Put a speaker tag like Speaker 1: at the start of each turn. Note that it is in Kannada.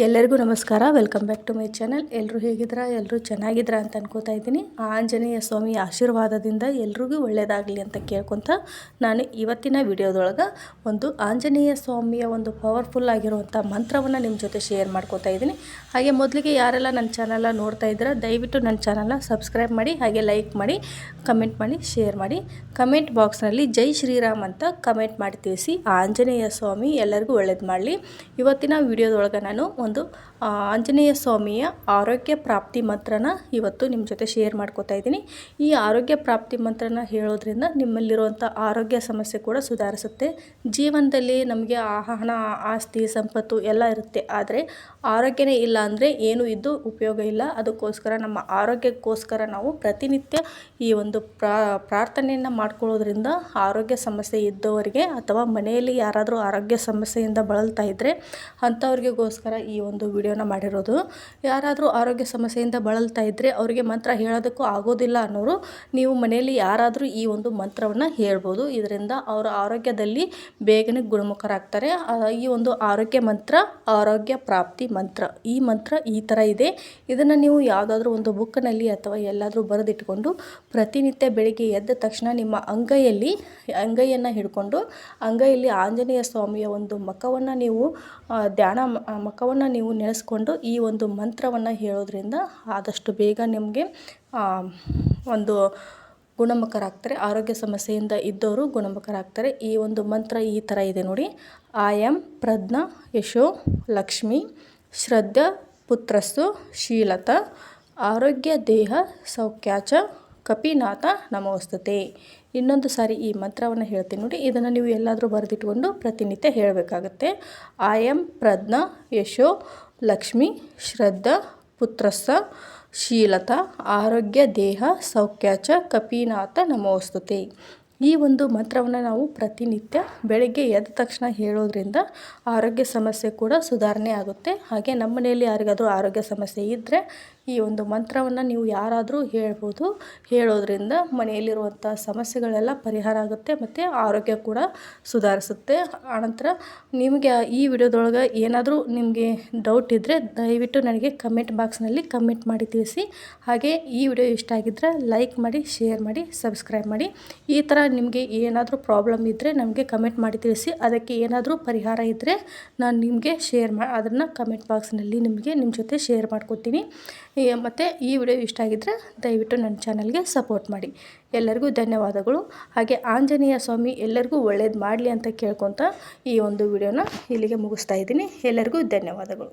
Speaker 1: ಎಲ್ಲರಿಗೂ ನಮಸ್ಕಾರ. Welcome back to my channel. ಎಲ್ಲರೂ ಹೇಗಿದ್ದೀರಾ? ಎಲ್ಲರೂ ಚೆನ್ನಾಗಿದ್ದೀರಾ ಅಂತ ಅನ್ಕೋತಾ ಇದ್ದೀನಿ. ಆಂಜನೇಯ ಸ್ವಾಮಿ ಆಶೀರ್ವಾದದಿಂದ ಎಲ್ರಿಗೂ ಒಳ್ಳೆಯದಾಗಲಿ ಅಂತ ಕೇಳ್ಕೊತ ನಾನು ಇವತ್ತಿನ ವಿಡಿಯೋದೊಳಗೆ ಒಂದು ಆಂಜನೇಯ ಸ್ವಾಮಿಯ ಒಂದು ಪವರ್ಫುಲ್ ಆಗಿರುವಂಥ ಮಂತ್ರವನ್ನು ನಿಮ್ಮ ಜೊತೆ ಶೇರ್ ಮಾಡ್ಕೋತಾ ಇದ್ದೀನಿ. ಹಾಗೆ ಮೊದಲಿಗೆ ಯಾರೆಲ್ಲ ನನ್ನ ಚಾನಲ್ನ ನೋಡ್ತಾ ಇದ್ದೀರಾ ದಯವಿಟ್ಟು ನನ್ನ ಚಾನಲ್ನ ಸಬ್ಸ್ಕ್ರೈಬ್ ಮಾಡಿ, ಹಾಗೆ ಲೈಕ್ ಮಾಡಿ, ಕಮೆಂಟ್ ಮಾಡಿ, ಶೇರ್ ಮಾಡಿ. ಕಮೆಂಟ್ ಬಾಕ್ಸ್ನಲ್ಲಿ ಜೈ ಶ್ರೀರಾಮ್ ಅಂತ ಕಮೆಂಟ್ ಮಾಡಿ ತಿಳಿಸಿ. ಆಂಜನೇಯ ಸ್ವಾಮಿ ಎಲ್ಲರಿಗೂ ಒಳ್ಳೇದು ಮಾಡಲಿ. ಇವತ್ತಿನ ವಿಡಿಯೋದೊಳಗೆ ನಾನು ಒಂದು ಆಂಜನೇಯ ಸ್ವಾಮಿಯ ಆರೋಗ್ಯ ಪ್ರಾಪ್ತಿ ಮಂತ್ರನ ಇವತ್ತು ನಿಮ್ಮ ಜೊತೆ ಶೇರ್ ಮಾಡ್ಕೋತಾ ಇದ್ದೀನಿ. ಈ ಆರೋಗ್ಯ ಪ್ರಾಪ್ತಿ ಮಂತ್ರನ ಹೇಳೋದ್ರಿಂದ ನಿಮ್ಮಲ್ಲಿರುವಂಥ ಆರೋಗ್ಯ ಸಮಸ್ಯೆ ಕೂಡ ಸುಧಾರಿಸುತ್ತೆ. ಜೀವನದಲ್ಲಿ ನಮಗೆ ಹಣ, ಆಸ್ತಿ, ಸಂಪತ್ತು ಎಲ್ಲ ಇರುತ್ತೆ, ಆದರೆ ಆರೋಗ್ಯನೇ ಇಲ್ಲ ಅಂದರೆ ಏನು ಇದ್ದು ಉಪಯೋಗ ಇಲ್ಲ. ಅದಕ್ಕೋಸ್ಕರ ನಮ್ಮ ಆರೋಗ್ಯಕ್ಕೋಸ್ಕರ ನಾವು ಪ್ರತಿನಿತ್ಯ ಈ ಒಂದು ಪ್ರಾರ್ಥನೆಯನ್ನು ಮಾಡ್ಕೊಳ್ಳೋದ್ರಿಂದ ಆರೋಗ್ಯ ಸಮಸ್ಯೆ ಇದ್ದವರಿಗೆ ಅಥವಾ ಮನೆಯಲ್ಲಿ ಯಾರಾದರೂ ಆರೋಗ್ಯ ಸಮಸ್ಯೆಯಿಂದ ಬಳಲ್ತಾ ಇದ್ದರೆ ಅಂಥವ್ರಿಗೋಸ್ಕರ ಈ ಒಂದು ವಿಡಿಯೋನ ಮಾಡಿರೋದು. ಯಾರಾದರೂ ಆರೋಗ್ಯ ಸಮಸ್ಯೆಯಿಂದ ಬಳಲ್ತಾ ಇದ್ದರೆ ಅವರಿಗೆ ಮಂತ್ರ ಹೇಳೋದಕ್ಕೂ ಆಗೋದಿಲ್ಲ ಅನ್ನೋರು ನೀವು ಮನೆಯಲ್ಲಿ ಯಾರಾದರೂ ಈ ಒಂದು ಮಂತ್ರವನ್ನು ಹೇಳ್ಬೋದು. ಇದರಿಂದ ಅವರ ಆರೋಗ್ಯದಲ್ಲಿ ಬೇಗನೆ ಗುಣಮುಖರಾಗ್ತಾರೆ. ಈ ಒಂದು ಆರೋಗ್ಯ ಮಂತ್ರ ಆರೋಗ್ಯ ಪ್ರಾಪ್ತಿ ಮಂತ್ರ. ಈ ಮಂತ್ರ ಈ ಥರ ಇದೆ. ಇದನ್ನು ನೀವು ಯಾವುದಾದ್ರೂ ಒಂದು ಬುಕ್ನಲ್ಲಿ ಅಥವಾ ಎಲ್ಲಾದರೂ ಬರೆದಿಟ್ಕೊಂಡು ಪ್ರತಿನಿತ್ಯ ಬೆಳಿಗ್ಗೆ ಎದ್ದ ತಕ್ಷಣ ನಿಮ್ಮ ಅಂಗೈಯನ್ನು ಹಿಡ್ಕೊಂಡು ಅಂಗೈಯಲ್ಲಿ ಆಂಜನೇಯ ಸ್ವಾಮಿಯ ಒಂದು ಮುಖವನ್ನು ನೀವು ಮುಖವನ್ನು ನೀವು ನೆನೆಸ್ಕೊಂಡು ಈ ಒಂದು ಮಂತ್ರವನ್ನು ಹೇಳೋದ್ರಿಂದ ಆದಷ್ಟು ಬೇಗ ನಿಮಗೆ ಒಂದು ಗುಣಮುಖರಾಗ್ತಾರೆ. ಆರೋಗ್ಯ ಸಮಸ್ಯೆಯಿಂದ ಇದ್ದವರು ಗುಣಮುಖರಾಗ್ತಾರೆ. ಈ ಒಂದು ಮಂತ್ರ ಈ ಥರ ಇದೆ ನೋಡಿ. ಆಯಂ ಪ್ರಜ್ಞಾ ಯಶೋ ಲಕ್ಷ್ಮಿ ಶ್ರದ್ಧಾ ಪುತ್ರಸ್ಸು ಶೀಲತ ಆರೋಗ್ಯ ದೇಹ ಸೌಖ್ಯಾಚ ಕಪಿನಾಥ ನಮೋಸ್ತುತೆ. ಇನ್ನೊಂದು ಸಾರಿ ಈ ಮಂತ್ರವನ್ನು ಹೇಳ್ತೀನಿ ನೋಡಿ. ಇದನ್ನು ನೀವು ಎಲ್ಲಾದರೂ ಬರೆದಿಟ್ಕೊಂಡು ಪ್ರತಿನಿತ್ಯ ಹೇಳಬೇಕಾಗತ್ತೆ. ಆಯಂ ಪ್ರಜ್ಞಾ ಯಶೋ ಲಕ್ಷ್ಮಿ ಶ್ರದ್ಧಾ ಪುತ್ರಸ್ಸ ಶೀಲತ ಆರೋಗ್ಯ ದೇಹ ಸೌಖ್ಯಾಚ ಕಪಿನಾಥ ನಮೋಸ್ತುತೆ. ಈ ಒಂದು ಮಂತ್ರವನ್ನು ನಾವು ಪ್ರತಿನಿತ್ಯ ಬೆಳಗ್ಗೆ ಎದ್ದ ತಕ್ಷಣ ಹೇಳೋದ್ರಿಂದ ಆರೋಗ್ಯ ಸಮಸ್ಯೆ ಕೂಡ ಸುಧಾರಣೆ ಆಗುತ್ತೆ. ಹಾಗೆ ನಮ್ಮ ಮನೆಯಲ್ಲಿ ಯಾರಿಗಾದರೂ ಆರೋಗ್ಯ ಸಮಸ್ಯೆ ಇದ್ದರೆ ಈ ಒಂದು ಮಂತ್ರವನ್ನು ನೀವು ಯಾರಾದರೂ ಹೇಳ್ಬೋದು. ಹೇಳೋದ್ರಿಂದ ಮನೆಯಲ್ಲಿರುವಂಥ ಸಮಸ್ಯೆಗಳೆಲ್ಲ ಪರಿಹಾರ ಆಗುತ್ತೆ ಮತ್ತು ಆರೋಗ್ಯ ಕೂಡ ಸುಧಾರಿಸುತ್ತೆ. ಆನಂತರ ನಿಮಗೆ ಈ ವಿಡಿಯೋದೊಳಗೆ ಏನಾದರೂ ನಿಮಗೆ ಡೌಟ್ ಇದ್ದರೆ ದಯವಿಟ್ಟು ನನಗೆ ಕಮೆಂಟ್ ಬಾಕ್ಸ್ನಲ್ಲಿ ಕಮೆಂಟ್ ಮಾಡಿ ತಿಳಿಸಿ. ಹಾಗೆ ಈ ವಿಡಿಯೋ ಇಷ್ಟ ಆಗಿದ್ದರೆ ಲೈಕ್ ಮಾಡಿ, ಶೇರ್ ಮಾಡಿ, ಸಬ್ಸ್ಕ್ರೈಬ್ ಮಾಡಿ. ಈ ಥರ ನಿಮಗೆ ಏನಾದರೂ ಪ್ರಾಬ್ಲಮ್ ಇದ್ದರೆ ನಮಗೆ ಕಮೆಂಟ್ ಮಾಡಿ ತಿಳಿಸಿ. ಅದಕ್ಕೆ ಏನಾದರೂ ಪರಿಹಾರ ಇದ್ದರೆ ನಾನು ನಿಮಗೆ ಅದನ್ನು ಕಮೆಂಟ್ ಬಾಕ್ಸ್ನಲ್ಲಿ ನಿಮ್ಮ ಜೊತೆ ಶೇರ್ ಮಾಡ್ಕೊತೀನಿ. ಮತ್ತು ಈ ವಿಡಿಯೋ ಇಷ್ಟ ಆಗಿದ್ದರೆ ದಯವಿಟ್ಟು ನನ್ನ ಚಾನಲ್ಗೆ ಸಪೋರ್ಟ್ ಮಾಡಿ. ಎಲ್ಲರಿಗೂ ಧನ್ಯವಾದಗಳು. ಹಾಗೆ ಆಂಜನೇಯ ಸ್ವಾಮಿ ಎಲ್ಲರಿಗೂ ಒಳ್ಳೇದು ಮಾಡಲಿ ಅಂತ ಕೇಳ್ಕೊತ ಈ ಒಂದು ವಿಡಿಯೋನ ಇಲ್ಲಿಗೆ ಮುಗಿಸ್ತಾ ಇದ್ದೀನಿ. ಎಲ್ಲರಿಗೂ ಧನ್ಯವಾದಗಳು.